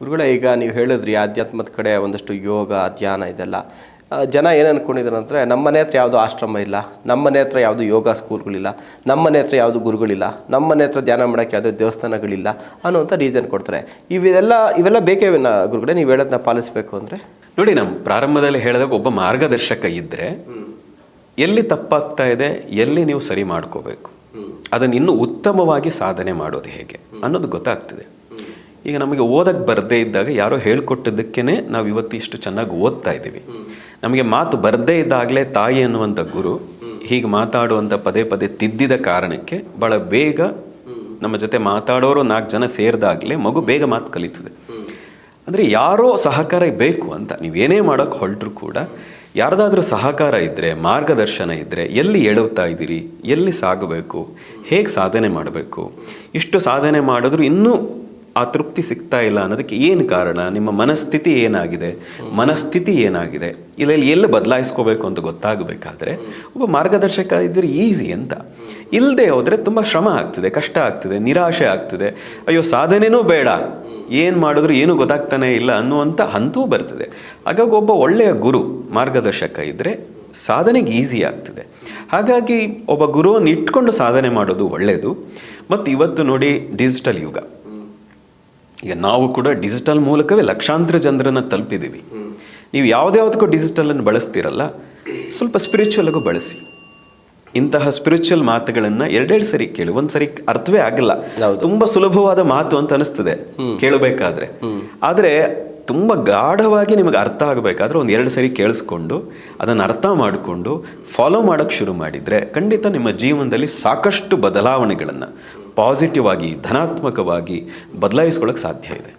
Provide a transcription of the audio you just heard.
ಗುರುಗಳೇ, ಈಗ ನೀವು ಹೇಳಿದ್ರಿ ಆಧ್ಯಾತ್ಮದ ಕಡೆ ಒಂದಷ್ಟು ಯೋಗ ಧ್ಯಾನ ಇದೆಲ್ಲ. ಜನ ಏನು ಅಂದ್ಕೊಂಡಿದ್ದಾರೆ ಅಂದರೆ, ನಮ್ಮನೆ ಹತ್ರ ಯಾವುದೂ ಆಶ್ರಮ ಇಲ್ಲ, ನಮ್ಮನೆ ಹತ್ರ ಯಾವುದು ಯೋಗ ಸ್ಕೂಲ್ಗಳಿಲ್ಲ, ನಮ್ಮನೆ ಹತ್ರ ಯಾವುದು ಗುರುಗಳಿಲ್ಲ, ನಮ್ಮನೆ ಹತ್ರ ಧ್ಯಾನ ಮಾಡೋಕ್ಕೆ ಯಾವುದೇ ದೇವಸ್ಥಾನಗಳಿಲ್ಲ ಅನ್ನೋಂಥ ರೀಸನ್ ಕೊಡ್ತಾರೆ. ಇವೆಲ್ಲ ಬೇಕೇ ಗುರುಗಳೇ, ನೀವು ಹೇಳೋದನ್ನ ಪಾಲಿಸಬೇಕು ಅಂದರೆ? ನೋಡಿ, ನಮ್ಮ ಪ್ರಾರಂಭದಲ್ಲಿ ಹೇಳಿದಾಗ ಒಬ್ಬ ಮಾರ್ಗದರ್ಶಕ ಇದ್ದರೆ ಎಲ್ಲಿ ತಪ್ಪಾಗ್ತಾ ಇದೆ, ಎಲ್ಲಿ ನೀವು ಸರಿ ಮಾಡ್ಕೋಬೇಕು, ಅದನ್ನು ಇನ್ನೂ ಉತ್ತಮವಾಗಿ ಸಾಧನೆ ಮಾಡೋದು ಹೇಗೆ ಅನ್ನೋದು ಗೊತ್ತಾಗ್ತದೆ. ಈಗ ನಮಗೆ ಓದಕ್ಕೆ ಬರದೇ ಇದ್ದಾಗ ಯಾರೋ ಹೇಳ್ಕೊಟ್ಟಿದ್ದಕ್ಕೇ ನಾವು ಇವತ್ತು ಇಷ್ಟು ಚೆನ್ನಾಗಿ ಓದ್ತಾ ಇದ್ದೀವಿ. ನಮಗೆ ಮಾತು ಬರದೇ ಇದ್ದಾಗಲೇ ತಾಯಿ ಅನ್ನುವಂಥ ಗುರು ಹೀಗೆ ಮಾತಾಡುವಂಥ ಪದೇ ಪದೇ ತಿದ್ದಿದ ಕಾರಣಕ್ಕೆ ಭಾಳ ಬೇಗ ನಮ್ಮ ಜೊತೆ ಮಾತಾಡೋರು 4 ಜನ ಸೇರಿದಾಗಲೇ ಮಗು ಬೇಗ ಮಾತು ಕಲಿತದೆ. ಅಂದರೆ ಯಾರೋ ಸಹಕಾರ ಬೇಕು ಅಂತ ನೀವೇನೇ ಮಾಡೋಕ್ಕೆ ಹೊರಟರು ಕೂಡ ಯಾರ್ದಾದ್ರೂ ಸಹಕಾರ ಇದ್ದರೆ, ಮಾರ್ಗದರ್ಶನ ಇದ್ದರೆ, ಎಲ್ಲಿ ಎಳುತ್ತಾ ಇದ್ದೀರಿ, ಎಲ್ಲಿ ಸಾಗಬೇಕು, ಹೇಗೆ ಸಾಧನೆ ಮಾಡಬೇಕು, ಇಷ್ಟು ಸಾಧನೆ ಮಾಡಿದ್ರು ಇನ್ನೂ ಆ ತೃಪ್ತಿ ಸಿಗ್ತಾ ಇಲ್ಲ ಅನ್ನೋದಕ್ಕೆ ಏನು ಕಾರಣ, ನಿಮ್ಮ ಮನಸ್ಥಿತಿ ಏನಾಗಿದೆ, ಎಲ್ಲಿ ಬದಲಾಯಿಸ್ಕೋಬೇಕು ಅಂತ ಗೊತ್ತಾಗಬೇಕಾದ್ರೆ ಒಬ್ಬ ಮಾರ್ಗದರ್ಶಕ ಇದ್ದರೆ ಈಸಿ ಅಂತ. ಇಲ್ಲದೆ ಹೋದರೆ ತುಂಬ ಶ್ರಮ ಆಗ್ತದೆ, ಕಷ್ಟ ಆಗ್ತದೆ, ನಿರಾಶೆ ಆಗ್ತದೆ, ಅಯ್ಯೋ ಸಾಧನೆನೂ ಬೇಡ, ಏನು ಮಾಡಿದ್ರು ಏನೂ ಗೊತ್ತಾಗ್ತಾನೆ ಇಲ್ಲ ಅನ್ನುವಂಥ ಹಂತವೂ ಬರ್ತದೆ. ಹಾಗಾಗಿ ಒಬ್ಬ ಒಳ್ಳೆಯ ಗುರು ಮಾರ್ಗದರ್ಶಕ ಇದ್ದರೆ ಸಾಧನೆಗೆ ಈಸಿ ಆಗ್ತದೆ. ಹಾಗಾಗಿ ಒಬ್ಬ ಗುರುವನ್ನು ಇಟ್ಕೊಂಡು ಸಾಧನೆ ಮಾಡೋದು ಒಳ್ಳೆಯದು. ಮತ್ತು ಇವತ್ತು ನೋಡಿ, ಡಿಜಿಟಲ್ ಯುಗ, ಈಗ ನಾವು ಕೂಡ ಡಿಜಿಟಲ್ ಮೂಲಕವೇ ಲಕ್ಷಾಂತರ ಜನರನ್ನು ತಲುಪಿದ್ದೀವಿ. ನೀವು ಯಾವುದ್ಯಾವುದಕ್ಕೂ ಡಿಜಿಟಲನ್ನು ಬಳಸ್ತೀರಲ್ಲ, ಸ್ವಲ್ಪ ಸ್ಪಿರಿಚುವಲ್ಗೂ ಬಳಸಿ. ಇಂತಹ ಸ್ಪಿರಿಚುವಲ್ ಮಾತುಗಳನ್ನು 2 ಸರಿ ಕೇಳಿ, 1 ಸರಿ ಅರ್ಥವೇ ಆಗಲ್ಲ, ತುಂಬ ಸುಲಭವಾದ ಮಾತು ಅಂತ ಅನಿಸ್ತದೆ ಕೇಳಬೇಕಾದ್ರೆ. ಆದರೆ ತುಂಬ ಗಾಢವಾಗಿ ನಿಮಗೆ ಅರ್ಥ ಆಗಬೇಕಾದ್ರೆ 1-2 ಸರಿ ಕೇಳಿಸ್ಕೊಂಡು ಅದನ್ನು ಅರ್ಥ ಮಾಡಿಕೊಂಡು ಫಾಲೋ ಮಾಡೋಕ್ಕೆ ಶುರು ಮಾಡಿದರೆ ಖಂಡಿತ ನಿಮ್ಮ ಜೀವನದಲ್ಲಿ ಸಾಕಷ್ಟು ಬದಲಾವಣೆಗಳನ್ನು ಪಾಸಿಟಿವ್ ಆಗಿ, ಧನಾತ್ಮಕವಾಗಿ ಬದಲಾಯಿಸ್ಕೊಳ್ಳೋಕ್ಕೆ ಸಾಧ್ಯ ಇದೆ.